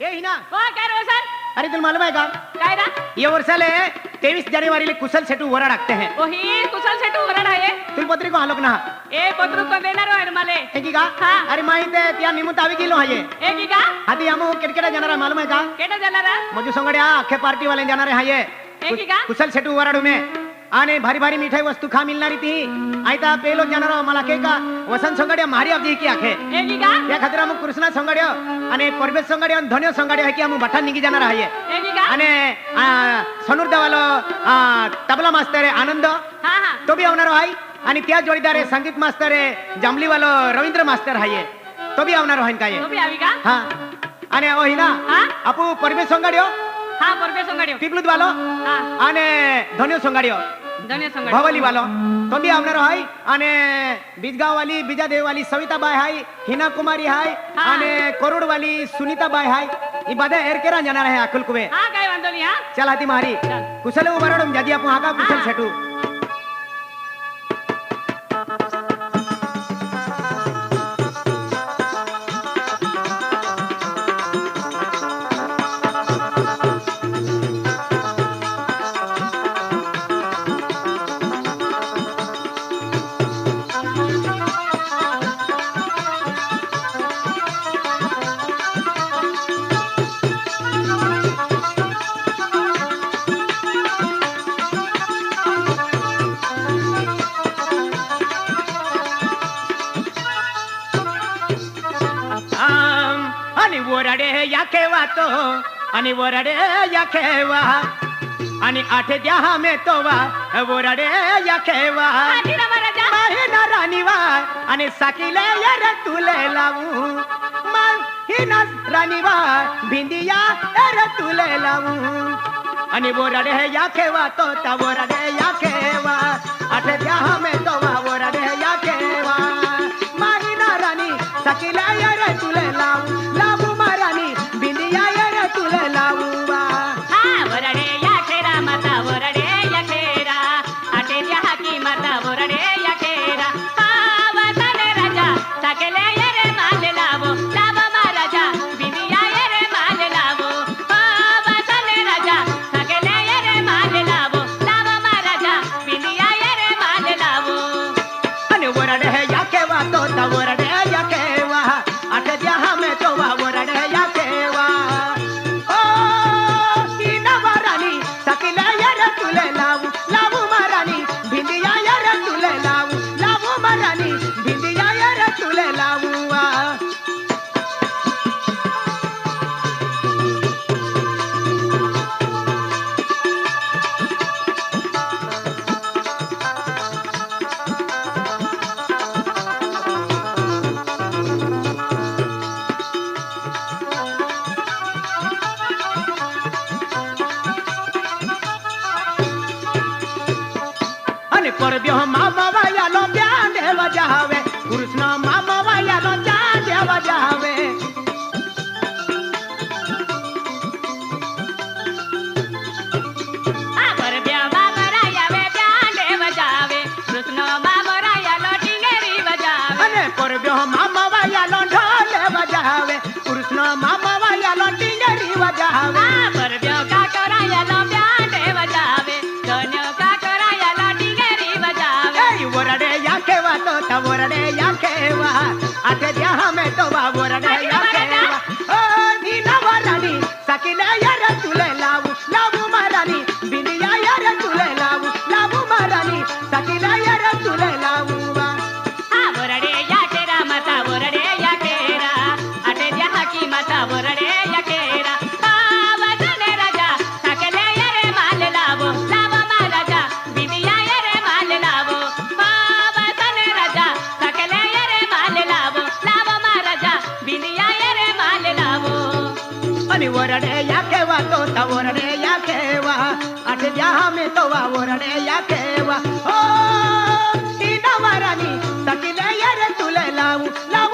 ए हिना, हो काय रे वसन अरे तुला मालूम आहे का काय रा ये वर्षाले 23 जानेवारीले कुशल सेटू वरा टाकते हैं. ओही कुशल सेटू वरड आहे तुला पत्रिको आलोक ना ए पत्रू को देणार आहे मले हे की का हा. अरे माहिती त्या निमुत आवी गेलो आहे ए की का आधी आमो केटकेटा जाणार आहे मालूम आहे का केटा जाणार मजू संगड्या अख्खे पार्टी वाले जाणार आहे हे की का कुशल सेटू वराडू में आणि भारी भारी मिठाई वस्तू खा मिळणारी ती आयता पेलो जाणार मला के का वसंत संगड्या मारी अबजी की आखे ए की का या खातिर आम कृष्णा संगड्या आणि परवेश संगड्या आणि धन्य संगड्या आहे की आम बठा निघी जाणार आहे ए की का आणि सनुर्दावालो तबला मास्तर आहे आनंद हा हा तो बी आवणार आहे आणि त्या जोडीदार आहे संगीत मास्तर आहे जांभलीवालो रवींद्र मास्तर आहे तो बी आवणार आहे काय तो भी आवी का हा आणि ओ हिना हा आपू परवेश संगड्यो हा परबे संगड्यो पिपलूत वालो हा आणि धन्य संगड्यो धन्य संगड्यो भवली वालो तो बी आवणार आहे आणि बीजगाव वाली बीजादेव वाली सविता बाय आहे हिना कुमारी आहे हा. आणि करोड वाली सुनीता बाय आहे ही बधा एरकेरा जाणार आहे अकुल कुबे हा काय वांदो नाही हा चल हाती मारी चल. कुशल उभारडून जादी आपण हाका कुशल हा. सेटू आणि वरडे या खेवातो आणि वरडे या खेवा आणि आठ द्या मे तोवा वरडे या खेवा आधी ना महाराजा महिना राणीवा आणि साकीले यार तुले लावू महिना राणीवा भिंदिया यार तुले लावू आणि वरडे या खेवा तो त्या वरडे या खेवा आठ द्या मे तोवा वरडे या खेवा महिना राणी साकीले यार तुले लावू लावू महाराणी भिंदिया यार तुले लावू हा वरडे या खेरा माता वरडे या खेरा आटे द्या हाकी माता वरडे या खेरा पावसाने राजा साकेले येरे माले लावो लावा महाराजा बिनिया येरे माले लावो पावसाने राजा साकेले येरे माले लावो लावा महाराजा बिनिया येरे माले लावो आणि वरडे या केवा तो ता वरडे या केवा आठ द्या हमे तो वा वरडे या केवा ओ की नवरानी सकिले यार तुले लावू लावू महारानी भिंदिया यार तुले लावू लावू महारानी भिंदिया यार तुले लावू आणि परब्यो मामा वायालो ब्यान देवा जावे कृष्ण मामा वायालो जान देवा जावे आवर ब्या बाबरा यावे ब्याले बजावे कृष्ण बाबरा या लोटिंगेरी बजावे અને પરબ્યો મામા વાયાલો ઢોલ વજાવે કૃષ્ણ મામા વાયાલો ટીંગરી વજાવે आवर ब्या काकरा या लो ब्याले बजावे धन्य काकरा या लोटिंगेरी बजावे એ વરડે યા કેવા તો તા વરડે યા કેવા આતે દ્યા હમે તો વા વરડે યા કેવા ઓ નીના વરાની સકીલે યાર તુલે લાવુ લાવુ મારાની બિનિયા યાર તુલે લાવુ લાવુ મારાની સકીલે યાર તુલે લાવુ आवरडे या केरा माता वरडे या केरा आटे द्या हाकी माता वरडे या केरा पावसाने राजा साकेले येरे माले लावो लावा महाराजा बिनिया येरे माले लावो पावसाने राजा साकेले येरे माले लावो लावा महाराजा बिनिया येरे माले लावो आणि वरडे या केवा तो ता वरडे या केवा आठ द्या हमे तो वा वरडे या केवा ओ ती नवरानी सकिले यार तुले लावू लावू